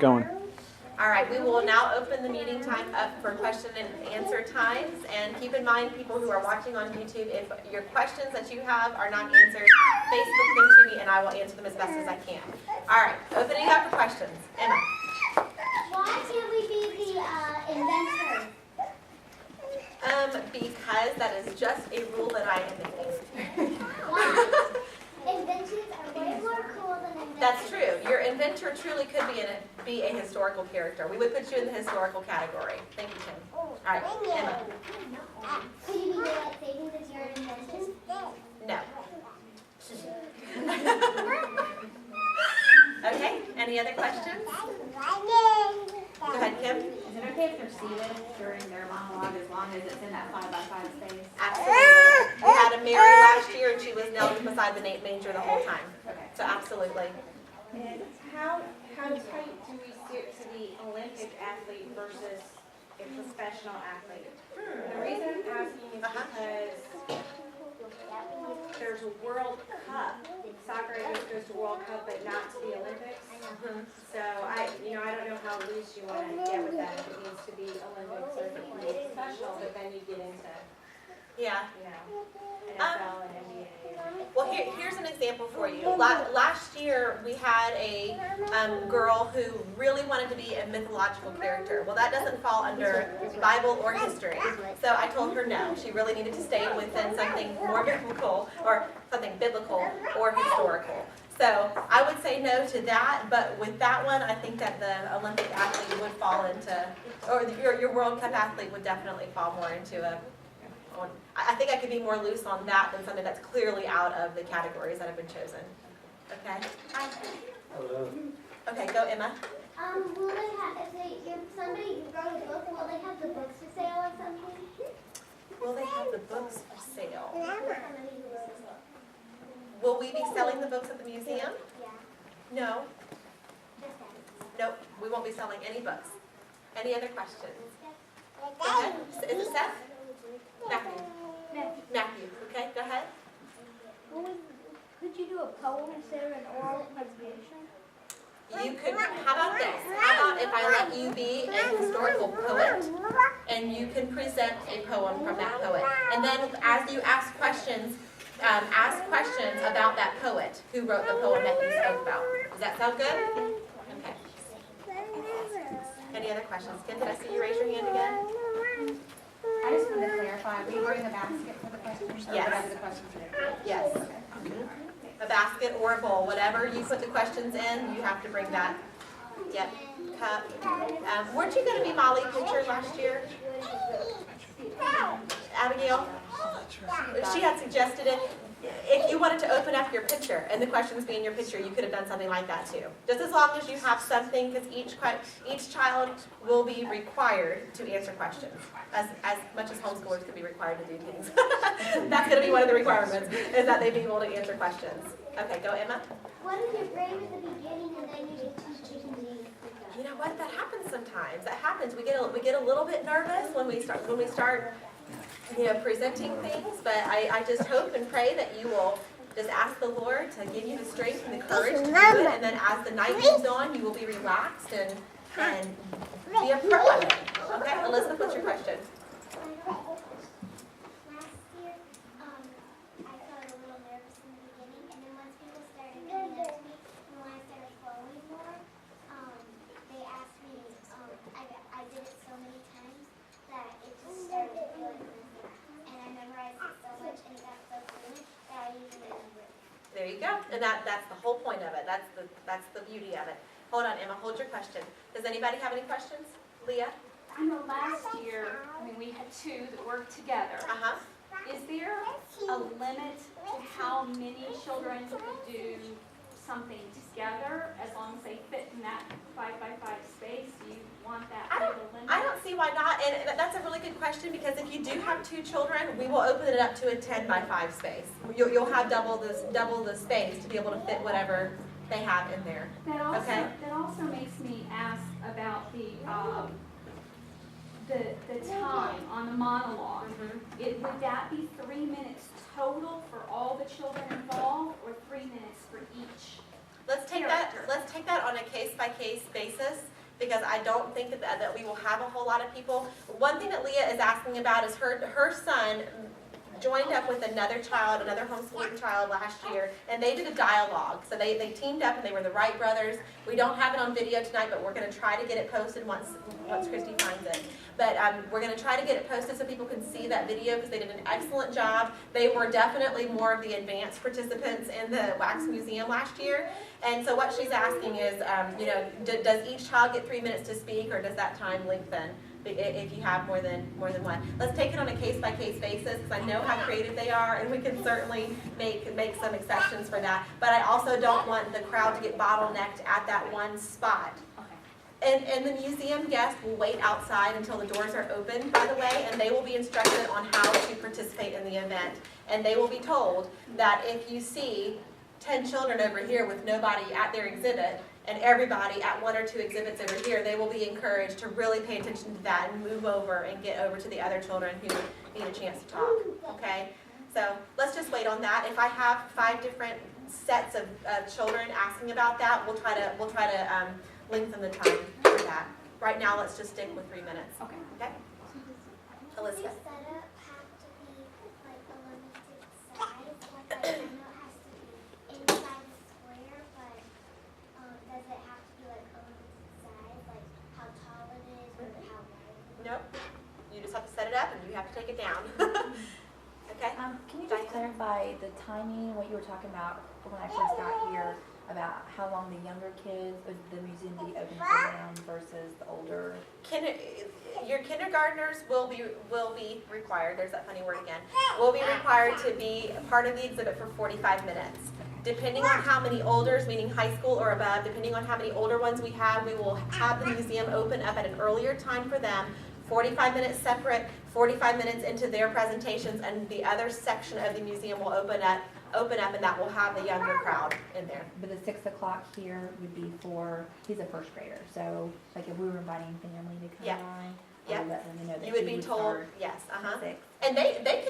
going. All right, we will now open the meeting time up for question and answer times. And keep in mind, people who are watching on YouTube, if your questions that you have are not answered, Facebook them to me and I will answer them as best as I can. All right, opening up for questions. Emma. Why can't we be the inventor? Because that is just a rule that I am making. Why? Inventions are way more cool than inventors. That's true. Your inventor truly could be a historical character. We would put you in the historical category. Thank you, Tim. All right, Emma. Could you be good at saving the your invention? No. Okay, any other questions? Go ahead, Kim. Is it okay if they're seated during their monologue as long as it's in that 5x5 space? Absolutely. We had a Mary last year and she was knelt beside the manger the whole time. Okay. So absolutely. And how tight do we stick to the Olympic athlete versus a professional athlete? The reason I'm asking is because there's a World Cup. Soccer goes to World Cup, but not to the Olympics. So I don't know how loose you want to get with that. If it needs to be Olympics or if it can be professional, but then you get into Yeah. NFL and NBA. Well, here's an example for you. Last year, we had a girl who really wanted to be a mythological character. Well, that doesn't fall under Bible or history. So I told her no. She really needed to stay within something more biblical or something biblical or historical. So I would say no to that, but with that one, I think that the Olympic athlete would fall into, or your World Cup athlete would definitely fall more into I think I could be more loose on that than something that's clearly out of the categories that have been chosen. Okay? Okay, go Emma. Will they have, if somebody wrote a book, will they have the books for sale or something? Will they have the books for sale? Will we be selling the books at the museum? Yeah. No. Nope, we won't be selling any books. Any other questions? Go ahead. Is it Seth? Matthew. Matthew, okay, go ahead. Could you do a poem instead of an oral presentation? You could, how about this? How about if I let you be a historical poet and you can present a poem from that poet. And then as you ask questions about that poet who wrote the poem that you spoke about. Does that sound good? Okay. Any other questions? Kim, did I see you raise your hand again? I just wanted to clarify, will you bring a basket for the questions? Or Yes. whatever the questions are? Yes. A basket or a bowl, whatever you put the questions in, you have to bring that. Yep. Cup. Weren't you going to be Molly Pitcher last year? Abigail? She had suggested it. If you wanted to open up your picture and the questions be in your picture, you could have done something like that too. Just as long as you have something, because each child will be required to answer questions, as much as homeschoolers could be required to do things. That's going to be one of the requirements, is that they be able to answer questions. Okay, go Emma. What if your brain at the beginning and then you get teachers and you You know what? That happens sometimes. That happens. We get a little bit nervous when we start presenting things, but I just hope and pray that you will just ask the Lord to give you the strength and the courage to do it, and then as the night moves on, you will be relaxed and be a pro at it. Okay, Elizabeth, what's your question? Last year, I felt a little nervous in the beginning, and then once people started coming up to me, and when I started flowing more, they asked me, I did it so many times that it just started to feel like easier. And I memorized it so much, and it got so fluent that I usually remember it. There you go. And that's the whole point of it. That's the beauty of it. Hold on, Emma. Hold your question. Does anybody have any questions? Leah? I know last year, we had two that worked together. Uh-huh. Is there a limit to how many children could do something together as long as they fit in that 5x5 space? Do you want that kind of a limit? I don't see why not, and that's a really good question, because if you do have two children, we will open it up to a 10x5 space. You'll have double the space to be able to fit whatever they have in there. That also makes me ask about the time on the monologue. Would that be 3 minutes total for all the children involved, or 3 minutes for each? Let's take that on a case-by-case basis, because I don't think that we will have a whole lot of people. One thing that Leah is asking about is her son joined up with another homeschooling child last year, and they did a dialogue. So they teamed up, and they were the Wright brothers. We don't have it on video tonight, but we're going to try to get it posted once Christy finds it. But we're going to try to get it posted so people can see that video, because they did an excellent job. They were definitely more of the advanced participants in the Wax Museum last year. And so what she's asking is, does each child get 3 minutes to speak, or does that time lengthen if you have more than one? Let's take it on a case-by-case basis, because I know how creative they are, and we can certainly make some exceptions for that. But I also don't want the crowd to get bottlenecked at that one spot. And the museum guests will wait outside until the doors are open, by the way, and they will be instructed on how to participate in the event. And they will be told that if you see 10 children over here with nobody at their exhibit, and everybody at 1 or 2 exhibits over here, they will be encouraged to really pay attention to that and move over and get over to the other children who need a chance to talk, okay? So let's just wait on that. If I have 5 different sets of children asking about that, we'll try to lengthen the time for that. Right now, let's just stick with 3 minutes. Okay. Okay? Elizabeth. Does the setup have to be like a limited size? Like I know it has to be inside the square, but does it have to be like a limited size? Like how tall it is or how wide it is? Nope. You just have to set it up and you have to take it down. Okay? Can you just clarify the timing, what you were talking about when I first got here, about how long the younger kids, the museum will be open for them versus the older? Your kindergartners will be required, there's that funny word again, will be required to be part of the exhibit for 45 minutes. Depending on how many olders, meaning high school or above, depending on how many older ones we have, we will have the museum open up at an earlier time for them, 45 minutes separate, 45 minutes into their presentations, and the other section of the museum will open up, and that will have the younger crowd in there. But the 6 o'clock here would be for, he's a first grader, so like if we were inviting family to come Yeah. by, Yeah. or let them know that You would he be told, start yes, at 6. And they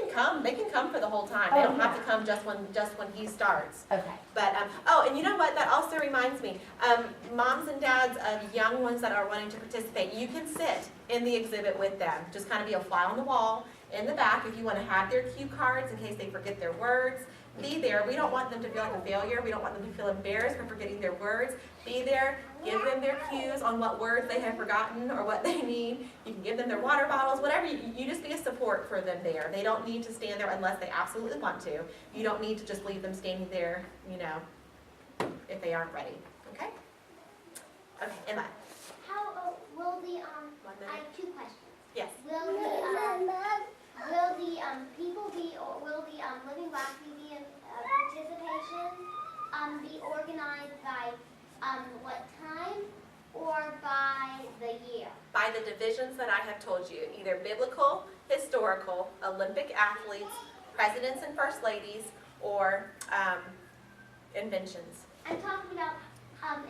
can come for the whole time. They Oh, don't have to yeah. come just when he starts. Okay. But, and you know what, that also reminds me, moms and dads of young ones that are wanting to participate, you can sit in the exhibit with them. Just kind of be a fly on the wall in the back if you want to have their cue cards in case they forget their words. Be there. We don't want them to feel like a failure. We don't want them to feel embarrassed for forgetting their words. Be there. Give them their cues on what words they have forgotten or what they need. You can give them their water bottles, whatever. You just be a support for them there. They don't need to stand there unless they absolutely want to. You don't need to just leave them standing there, if they aren't ready. Okay? Okay, Emma. How will the 1 I minute. have 2 questions. Yes. Will the people be, or will the Living Wax Museum participation be organized by what time or by the year? By the divisions that I have told you, either biblical, historical, Olympic athletes, presidents and first ladies, or inventions. I'm talking about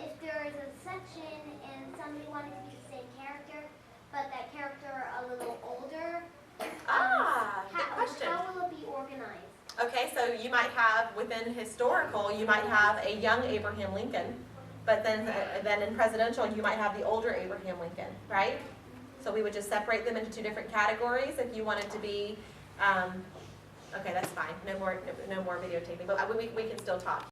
if there is a section and somebody wanted to be the same character, but that character a little older. Good question. How will it be organized? Okay, so you might have, within historical, you might have a young Abraham Lincoln, but then in presidential, you might have the older Abraham Lincoln, right? So we would just separate them into 2 different categories if you wanted to be, okay, that's fine. No more videotaping, but we can still talk.